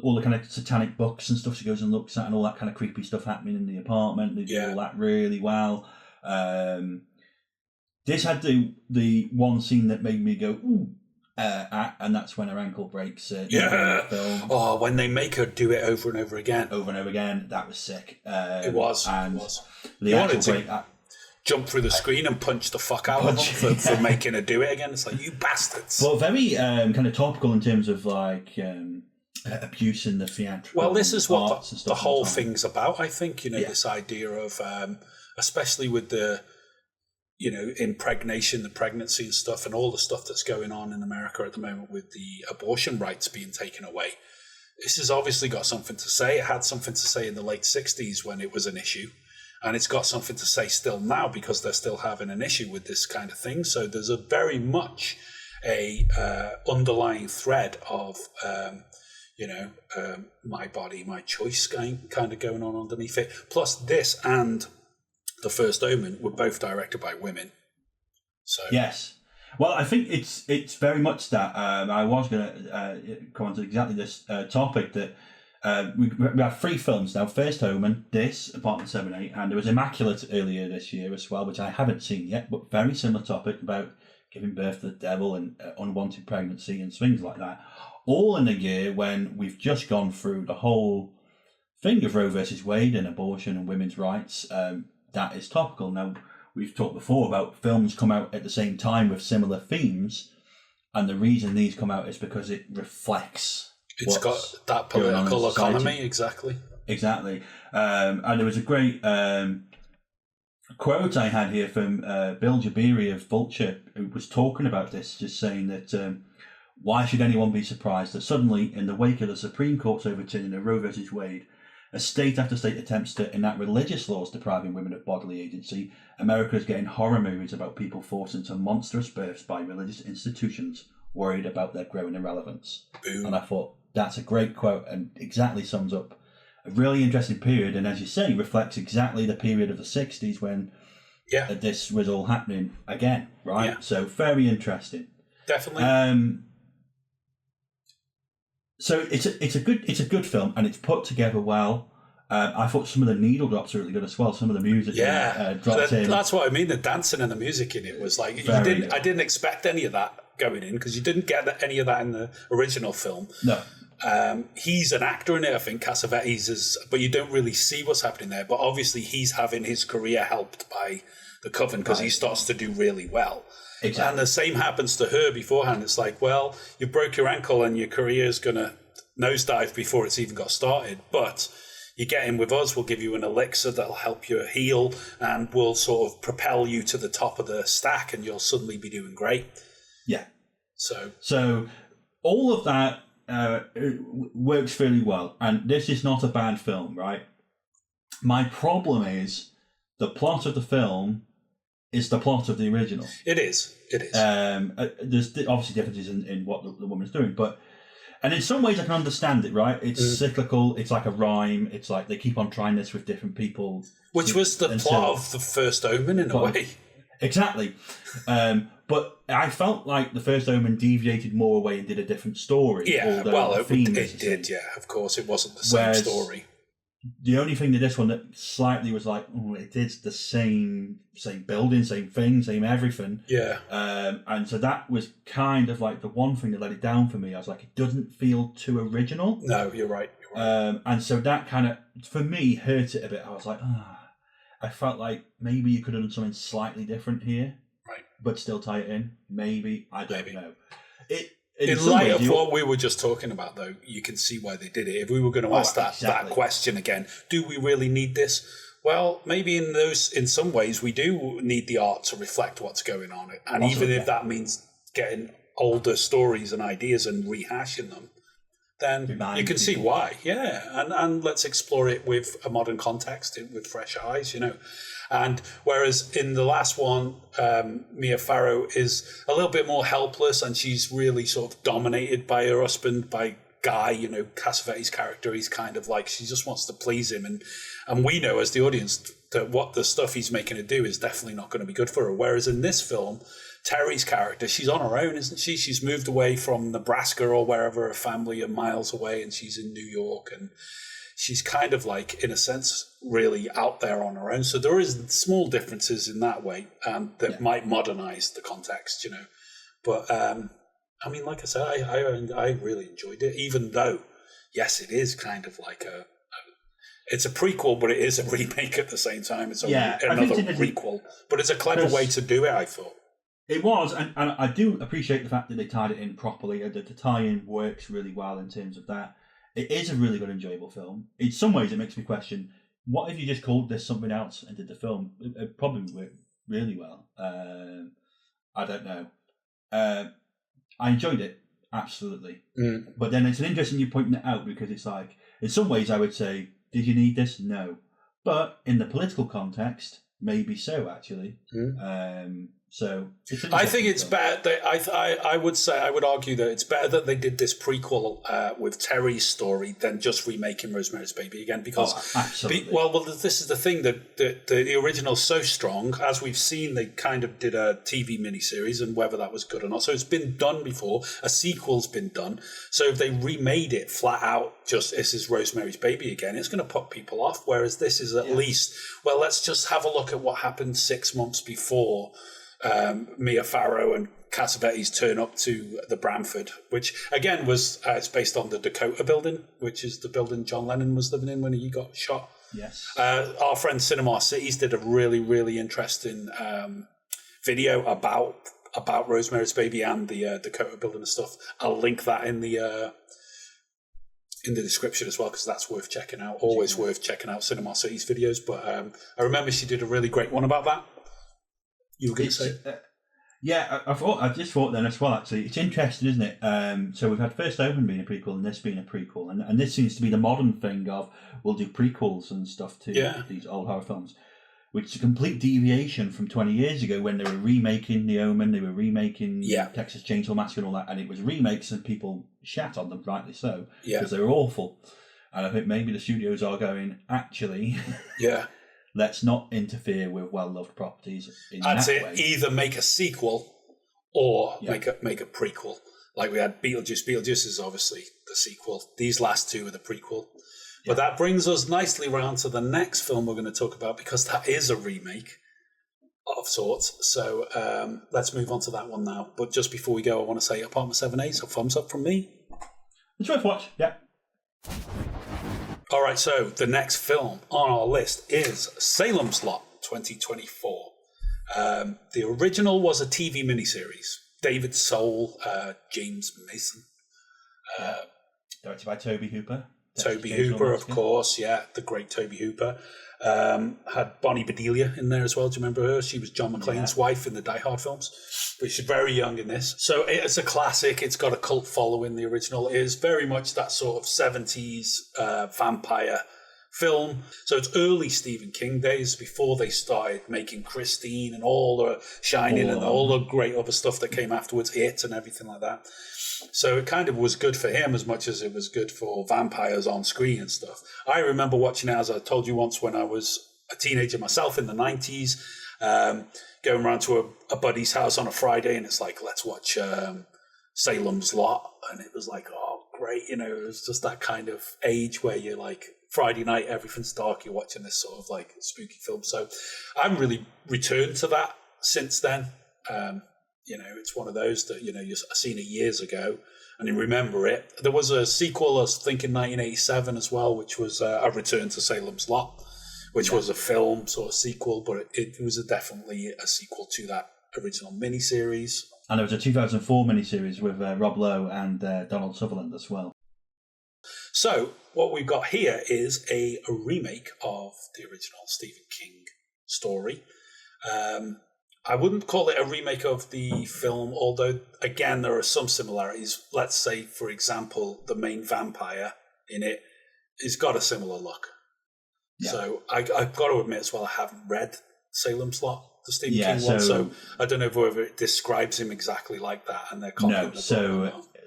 All the kind of satanic books and stuff she goes and looks at, and all that kind of creepy stuff happening in the apartment. They do all that really well. This had the one scene that made me go, ooh, and that's when her ankle breaks. In the film. Oh, when they make her do it over and over again. Over and over again. That was sick. It was. The actual break. Jump through the screen and punch the fuck out of them for making her do it again. It's like, you bastards. But very kind of topical in terms of like abuse in the theatrical. Well, this is what the whole thing thing's about, I think. This idea of, especially with the, impregnation, the pregnancy and stuff, and all the stuff that's going on in America at the moment with the abortion rights being taken away. This has obviously got something to say. It had something to say in the late 60s when it was an issue. And it's got something to say still now because they're still having an issue with this kind of thing. So there's a very much a underlying thread of, my body, my choice kind of going on underneath it. Plus this and The First Omen were both directed by women. So yes. Well, I think it's very much that. I was going to come on to exactly this topic that we have 3 films now. First Omen, this, Apartment 7-8, and there was Immaculate earlier this year as well, which I haven't seen yet, but very similar topic about giving birth to the devil and unwanted pregnancy and things like that. All in a year when we've just gone through the whole thing of Roe versus Wade and abortion and women's rights. That is topical. Now, we've talked before about films come out at the same time with similar themes, and the reason these come out is because it reflects. It's got that political economy, exactly. Exactly. And there was a great quote I had here from Bill Jabiri of Vulture, who was talking about this, just saying that why should anyone be surprised that suddenly, in the wake of the Supreme Court's overturning of Roe versus Wade, as state after state attempts to enact religious laws depriving women of bodily agency, America is getting horror movies about people forced into monstrous births by religious institutions, worried about their growing irrelevance. Boom. And I thought, that's a great quote and exactly sums up a really interesting period, and as you say, reflects exactly the period of the 60s when this was all happening again, right? Yeah. So very interesting. Definitely. So it's a good film, and it's put together well. I thought some of the needle drops are really good as well. Some of the music dropped in. That's what I mean. The dancing and the music in it was like I didn't expect any of that going in because you didn't get any of that in the original film. No. He's an actor in it, I think. Cassavetes but you don't really see what's happening there. But obviously, he's having his career helped by the Coven because he starts to do really well. Exactly. And the same happens to her beforehand. It's like, well, you broke your ankle and your career's going to nosedive before it's even got started. But you get in with us, we'll give you an elixir that'll help you heal and will sort of propel you to the top of the stack and you'll suddenly be doing great. Yeah. So all of that works fairly well. And this is not a bad film, right? My problem is the plot of the film is the plot of the original. It is. There's obviously differences in what the woman's doing, and in some ways I can understand it, right? It's cyclical, it's like a rhyme, it's like they keep on trying this with different people. Which was the plot of The First Omen in a way. Exactly. But I felt like The First Omen deviated more away and did a different story. Yeah, well, it did, yeah. Of course, it wasn't the same story. The only thing that this one that slightly was like, oh, it is the same building, same thing, same everything. Yeah. And so that was kind of like the one thing that let it down for me. I was like, it doesn't feel too original. No, you're right. You're right. And so that kind of, for me, hurt it a bit. I was like, I felt like maybe you could have done something slightly different here, right? But still tie it in. Maybe, I don't know. In light of what we were just talking about, though, you can see why they did it. If we were going to ask that question again, do we really need this? Well, maybe in some ways we do need the art to reflect what's going on, and also, even if that means getting older stories and ideas and rehashing them, then you can see why. Yeah, and let's explore it with a modern context, with fresh eyes, And whereas in the last one, Mia Farrow is a little bit more helpless, and she's really sort of dominated by her husband, by Guy, Cassavetes' character. He's kind of like, she just wants to please him. And we know as the audience that what the stuff he's making her do is definitely not going to be good for her. Whereas in this film, Terry's character, she's on her own, isn't she? She's moved away from Nebraska or wherever her family are miles away, and she's in New York, and she's kind of like, in a sense, really out there on her own. So there is small differences in that way that might modernize the context, But, I mean, like I said, I really enjoyed it, even though, yes, it is kind of like it's a prequel, but it is a remake at the same time. It's another prequel. But it's a clever way to do it, I thought. It was, and I do appreciate the fact that they tied it in properly, that the tie-in works really well in terms of that. It is a really good, enjoyable film. In some ways, it makes me question, what if you just called this something else and did the film? It probably worked really well. I don't know. I enjoyed it, absolutely. But then it's an interesting you pointing it out, because it's like, in some ways I would say, did you need this? No. But in the political context, maybe so, actually. So I think it's better. I would argue that it's better that they did this prequel with Terry's story than just remaking Rosemary's Baby again, because absolutely. Well, this is the thing, that the original's so strong. As we've seen, they kind of did a TV miniseries, and whether that was good or not. So it's been done before. A sequel's been done. So if they remade it flat out, just this is Rosemary's Baby again, it's going to put people off. Whereas this is at least, well, let's just have a look at what happened 6 months before Mia Farrow and Cassavetes turn up to the Bramford, which again was it's based on the Dakota building, which is the building John Lennon was living in when he got shot. Yes. Our friend Cinema Cities did a really, really interesting video about Rosemary's Baby and the Dakota building and stuff. I'll link that in the description as well, because that's worth checking out. Always worth checking out Cinema Cities videos. But I remember she did a really great one about that. You were going to say? I just thought then as well, actually. It's interesting, isn't it? So we've had First Omen being a prequel and this being a prequel. And this seems to be the modern thing of, we'll do prequels and stuff to these old horror films, which is a complete deviation from 20 years ago when they were remaking The Omen, they were remaking Texas Chainsaw Massacre and all that, and it was remakes and people shat on them, rightly so, because they were awful. And I think maybe the studios are going, actually... let's not interfere with well-loved properties in that way. Either make a sequel or make a prequel. Like we had Beetlejuice. Beetlejuice is obviously the sequel. These last two are the prequel. But that brings us nicely round to the next film we're going to talk about, because that is a remake of sorts. So let's move on to that one now. But just before we go, I want to say Apartment 7A, so thumbs up from me. It's worth watch, All right, so the next film on our list is Salem's Lot 2024. The original was a TV miniseries. David Soul, James Mason. Directed by Toby Hooper. Toby Hooper, of course, the great Toby Hooper. Had Bonnie Bedelia in there as well. Do you remember her? She was John McClane's wife in the Die Hard films. But she's very young in this. So it's a classic. It's got a cult following. The original is very much that sort of 70s vampire film. So it's early Stephen King days, before they started making Christine and all the Shining and all the great other stuff that came afterwards, It and everything like that. So it kind of was good for him as much as it was good for vampires on screen and stuff. I remember watching it, as I told you once, when I was a teenager myself in the 90s, going around to a buddy's house on a Friday, and it's like, let's watch Salem's Lot. And it was like, oh, great. It was just that kind of age where you're like, Friday night, everything's dark, you're watching this sort of like spooky film. So I'm really returned to that since then. It's one of those that, I've seen it years ago and you remember it. There was a sequel, I think in 1987 as well, which was A Return to Salem's Lot, which was a film sort of sequel, but it was definitely a sequel to that original miniseries. And there was a 2004 miniseries with Rob Lowe and Donald Sutherland as well. So what we've got here is a remake of the original Stephen King story. I wouldn't call it a remake of the film, although, again, there are some similarities. Let's say, for example, the main vampire in it has got a similar look. Yeah. So I've got to admit as well, I haven't read Salem's Lot, the Stephen King one, so I don't know whether it describes him exactly like that. And they're copying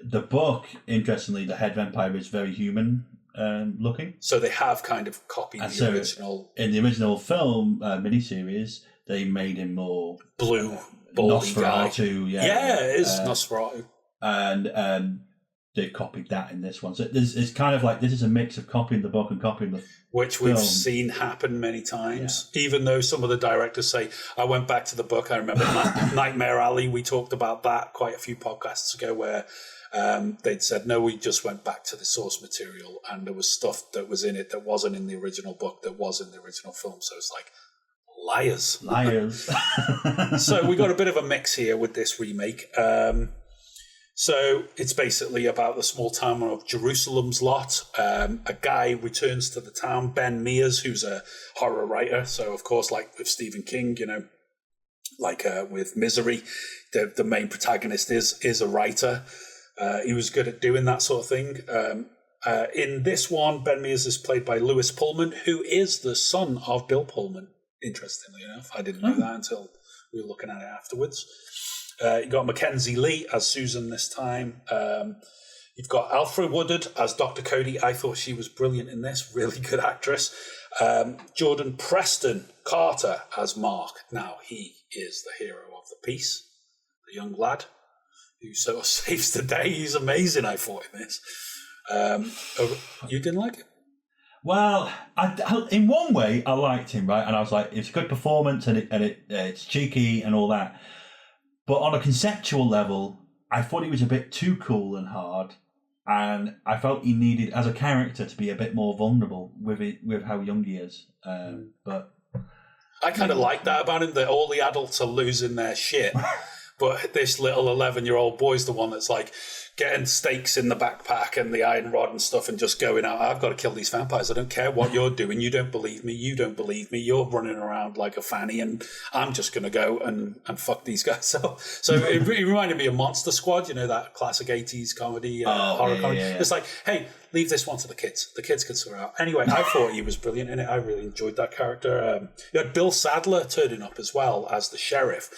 the book, interestingly, the head vampire is very human looking. So they have kind of copied the original. In the original film miniseries, they made him more blue, baldy guy. Yeah, it is Nosferatu. And they've copied that in this one. So it's kind of like this is a mix of copying the book and copying the which we've seen happen many times. Yeah. Even though some of the directors say, I went back to the book. I remember Nightmare Alley, we talked about that quite a few podcasts ago where they'd said, no, we just went back to the source material and there was stuff that was in it that wasn't in the original book that was in the original film. So it's like, liars. So we got a bit of a mix here with this remake. So it's basically about the small town of Jerusalem's Lot. A guy returns to the town, Ben Mears, who's a horror writer. So, of course, like with Stephen King, like with Misery, the main protagonist is a writer. He was good at doing that sort of thing. In this one, Ben Mears is played by Lewis Pullman, who is the son of Bill Pullman. Interestingly enough, I didn't know that until we were looking at it afterwards. You got Mackenzie Lee as Susan this time. You've got Alfred Woodard as Dr. Cody. I thought she was brilliant in this. Really good actress. Jordan Preston Carter as Mark. Now, he is the hero of the piece, the young lad who sort of saves the day. He's amazing, I thought, in this. You didn't like it? Well, I, in one way, I liked him, right? And I was like, it's a good performance and it's cheeky and all that. But on a conceptual level, I thought he was a bit too cool and hard. And I felt he needed, as a character, to be a bit more vulnerable with how young he is. But I kind of like that about him, that all the adults are losing their shit. But this little 11-year-old boy's the one that's like getting stakes in the backpack and the iron rod and stuff and just going out, I've got to kill these vampires. I don't care what you're doing. You don't believe me. You don't believe me. You're running around like a fanny and I'm just going to go and fuck these guys. So it reminded me of Monster Squad, that classic 80s comedy, horror comedy. Yeah. It's like, hey, leave this one to the kids. The kids can sort out. Anyway, I thought he was brilliant in it. I really enjoyed that character. You had Bill Sadler turning up as well as the sheriff.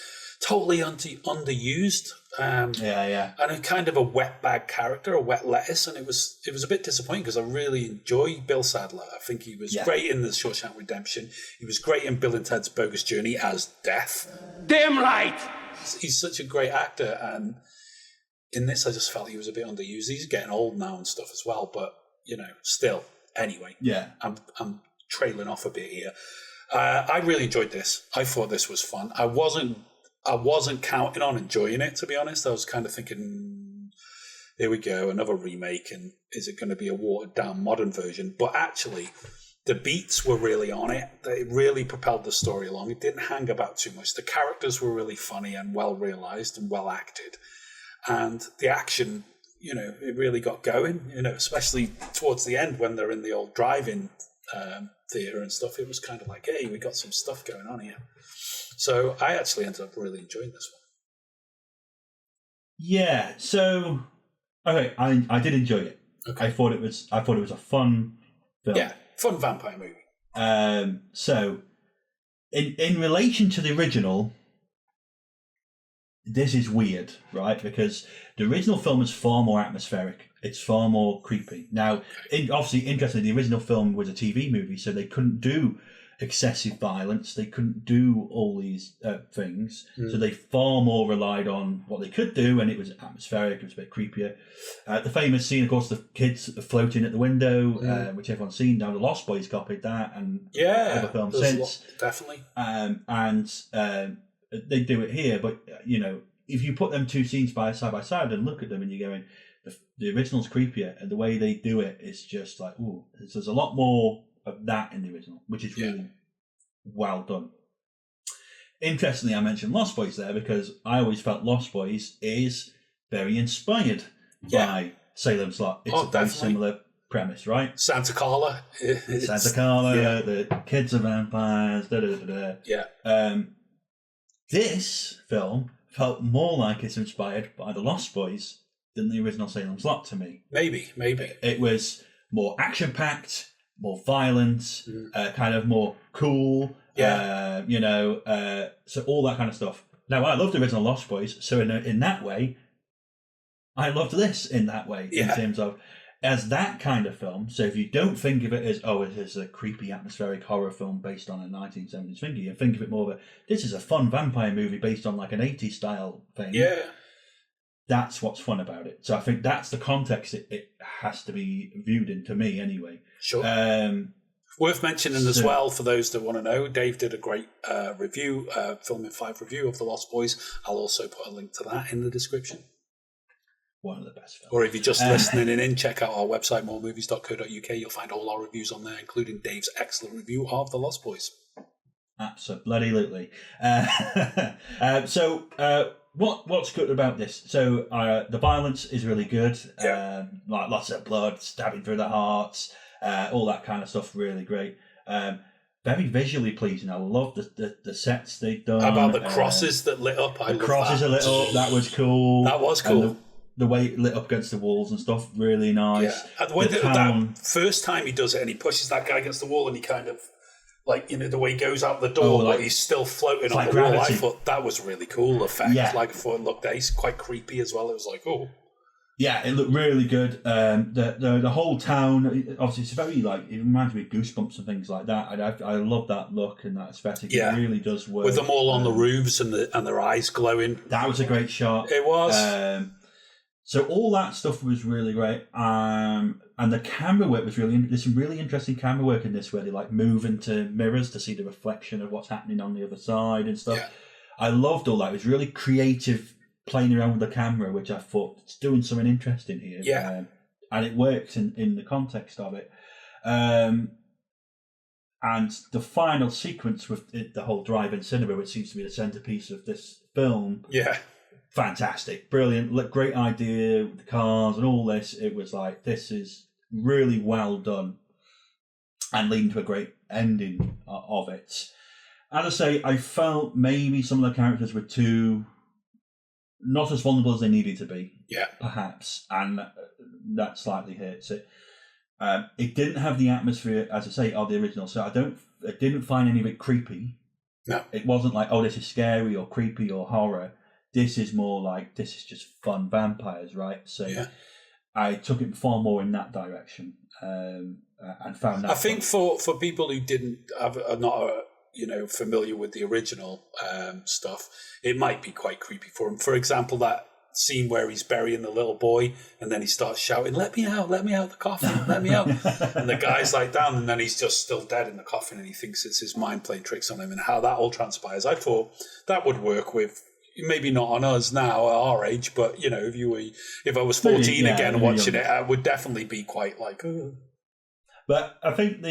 Totally underused. And a kind of a wet bag character, a wet lettuce, and it was a bit disappointing because I really enjoy Bill Sadler. I think he was great in The Shawshank Redemption. He was great in Bill and Ted's Bogus Journey as Death. Damn right! He's such a great actor, and in this I just felt he was a bit underused. He's getting old now and stuff as well, but still. Anyway, I'm trailing off a bit here. I really enjoyed this. I thought this was fun. I wasn't counting on enjoying it, to be honest. I was kind of thinking, here we go, another remake, and is it going to be a watered-down modern version? But actually, the beats were really on it. They really propelled the story along. It didn't hang about too much. The characters were really funny and well-realised and well-acted. And the action, it really got going, especially towards the end when they're in the old drive-in theatre and stuff. It was kind of like, hey, we got some stuff going on here. So I actually ended up really enjoying this one. Yeah. So okay, I did enjoy it. Okay. I thought it was a fun film. Yeah, fun vampire movie. So in relation to the original, this is weird, right? Because the original film is far more atmospheric. It's far more creepy. Now, obviously, interestingly, the original film was a TV movie, so they couldn't do excessive violence. They couldn't do all these things, so they far more relied on what they could do, and it was atmospheric. It was a bit creepier. The famous scene, of course, the kids floating at the window, which everyone's seen. Now the Lost Boys copied that, and other films since. Definitely. And they do it here, but if you put them two scenes side by side and look at them, and you're going, the original's creepier, and the way they do it is just like, ooh, there's a lot more of that in the original, which is really well done. Interestingly, I mentioned Lost Boys there because I always felt Lost Boys is very inspired by Salem's Lot. It's a very similar premise, right? Santa Carla. The kids are vampires. Yeah. This film felt more like it's inspired by the Lost Boys than the original Salem's Lot to me. Maybe. It was more action-packed, more violent, kind of more cool, so all that kind of stuff. Now, I loved the original Lost Boys, so in that way, I loved this in that way, in terms of, as that kind of film, so if you don't think of it as, it is a creepy atmospheric horror film based on a 1970s thing, you think of it more of this is a fun vampire movie based on like an 80s style thing. Yeah. That's what's fun about it. So I think that's the context it has to be viewed in, to me anyway. Sure. Worth mentioning as well, for those that want to know, Dave did a great review, Film in 5 review of The Lost Boys. I'll also put a link to that in the description. One of the best films. Or if you're just listening in, check out our website, moremovies.co.uk. You'll find all our reviews on there, including Dave's excellent review of The Lost Boys. Absolutely. What's good about this? So the violence is really good. Like lots of blood, stabbing through the hearts, all that kind of stuff. Really great. Very visually pleasing. I love the sets they've done. How about the crosses that lit up? The crosses are lit up. That was cool. That was cool. The way it lit up against the walls and stuff, really nice. Yeah. And that first time he does it, and he pushes that guy against the wall, and he kind of, the way he goes out the door, but he's still floating on the wall. I thought that was really cool effect. Yeah. I thought it looked nice, quite creepy as well. It was like, oh. Yeah, it looked really good. The whole town, obviously, it's very it reminds me of Goosebumps and things like that. I love that look and that aesthetic. Yeah. It really does work. With them all on the roofs and their eyes glowing. That was a great shot. It was. So all that stuff was really great, and the camera work was there's some really interesting camera work in this where they move into mirrors to see the reflection of what's happening on the other side and stuff. Yeah. I loved all that. It was really creative playing around with the camera, which I thought it's doing something interesting here. Yeah. And it works in the context of it. And the final sequence with the whole drive-in cinema, which seems to be the centerpiece of this film. Yeah. Fantastic, brilliant, great idea with the cars and all this. It was this is really well done and leading to a great ending of it. As I say, I felt maybe some of the characters were not as vulnerable as they needed to be. Yeah. Perhaps, and that slightly hurts it. It didn't have the atmosphere, as I say, of the original, so I didn't find any of it creepy. No. It wasn't this is scary or creepy or horror. This is more this is just fun vampires, right? So I took it far more in that direction and found that. I think for people who are not familiar with the original stuff, it might be quite creepy for them. For example, that scene where he's burying the little boy and then he starts shouting, let me out the coffin, let me out. And the guy's down, and then he's just still dead in the coffin, and he thinks it's his mind playing tricks on him, and how that all transpires. I thought that would work with, maybe not on us now at our age, but if I was 14 again watching it, I would definitely be quite oh. But I think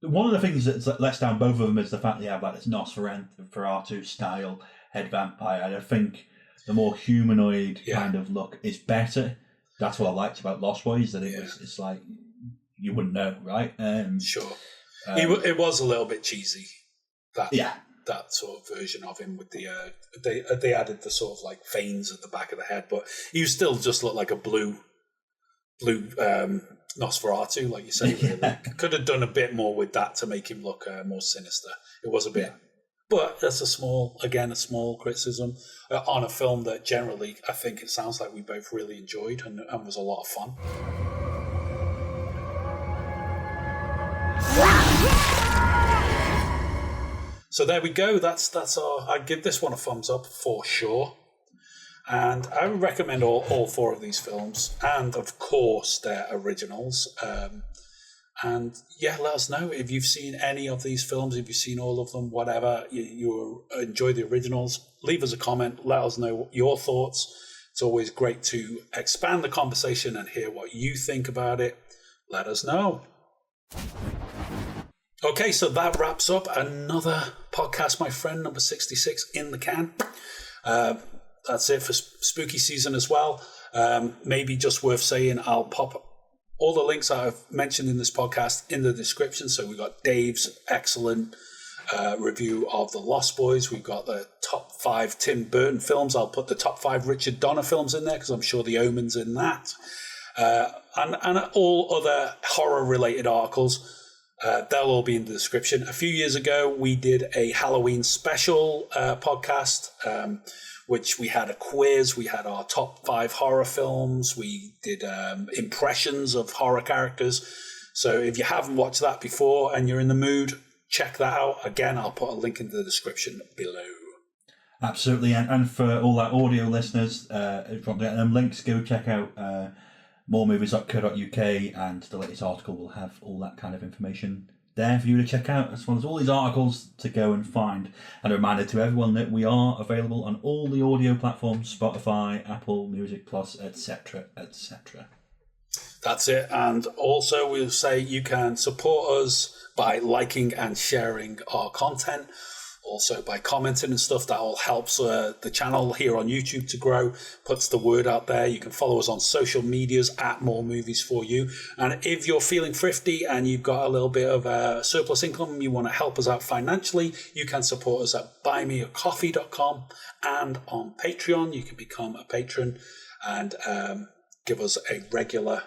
one of the things that lets down both of them is the fact they have this Nosferatu style head vampire, and I think the more humanoid kind of look is better. That's what I liked about Lost Boys, that it's you wouldn't know, right? Sure. It was a little bit cheesy. That sort of version of him with the they added the sort of veins at the back of the head, but he still just looked like a blue Nosferatu, like you say. Really. Could have done a bit more with that to make him look more sinister. It was a bit, but that's a small criticism on a film that generally I think it sounds like we both really enjoyed and was a lot of fun. So there we go. That's our. I'd give this one a thumbs up for sure. And I would recommend all 4 of these films, and of course their originals. And yeah, let us know if you've seen any of these films, if you've seen all of them, whatever. You enjoy the originals. Leave us a comment. Let us know your thoughts. It's always great to expand the conversation and hear what you think about it. Let us know. Okay, so that wraps up another podcast, my friend, number 66 in the can. That's it for spooky season as well. Maybe just worth saying, I'll pop all the links I've mentioned in this podcast in the description. So we've got Dave's excellent review of The Lost Boys. We've got the top 5 Tim Burton films. I'll put the top 5 Richard Donner films in there because I'm sure The Omen's in that. And all other horror-related articles. They'll all be in the description. A few years ago, we did a Halloween special podcast, which we had a quiz. We had our top 5 horror films. We did impressions of horror characters. So if you haven't watched that before and you're in the mood, check that out. Again, I'll put a link in the description below. Absolutely. And for all our audio listeners, from the links, go check out moremovies.co.uk, and the latest article will have all that kind of information there for you to check out, as well as all these articles to go and find. And a reminder to everyone that we are available on all the audio platforms, Spotify, Apple Music Plus, etc., etc. That's it. And also we'll say you can support us by liking and sharing our content. Also by commenting and stuff. That all helps the channel here on YouTube to grow, puts the word out there. You can follow us on social medias at More Movies For You. And if you're feeling thrifty and you've got a little bit of surplus income, you want to help us out financially, you can support us at buymeacoffee.com, and on Patreon you can become a patron and give us a regular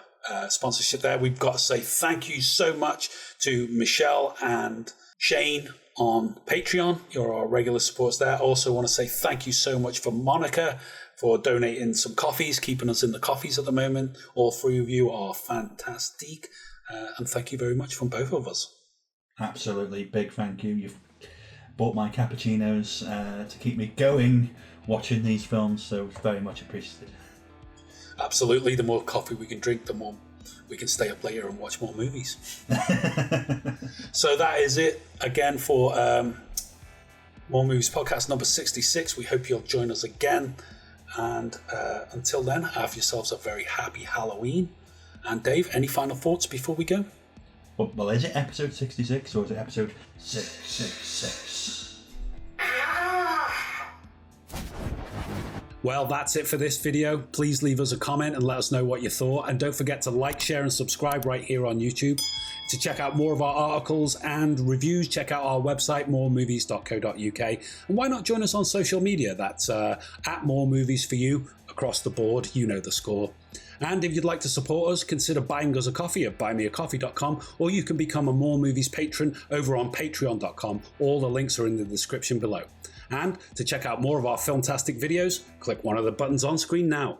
sponsorship there. We've got to say thank you so much to Michelle and Shane on Patreon. You're our regular supporters there. Also want to say thank you so much for Monica for donating some coffees, keeping us in the coffees at the moment. All 3 of you are fantastic, and thank you very much from both of us. Absolutely, big thank you. You've bought my cappuccinos to keep me going watching these films, so it's very much appreciated. Absolutely, the more coffee we can drink, the more we can stay up later and watch more movies. So that is it again for More Movies Podcast number 66. We hope you'll join us again. And until then, have yourselves a very happy Halloween. And Dave, any final thoughts before we go? Well, is it episode 66 or is it episode 666? Well, that's it for this video. Please leave us a comment and let us know what you thought. And don't forget to like, share and subscribe right here on YouTube. To check out more of our articles and reviews, check out our website, moremovies.co.uk. And why not join us on social media? That's at More Movies For You across the board. You know the score. And if you'd like to support us, consider buying us a coffee at buymeacoffee.com, or you can become a More Movies patron over on patreon.com. All the links are in the description below. And to check out more of our filmtastic videos, click one of the buttons on screen now.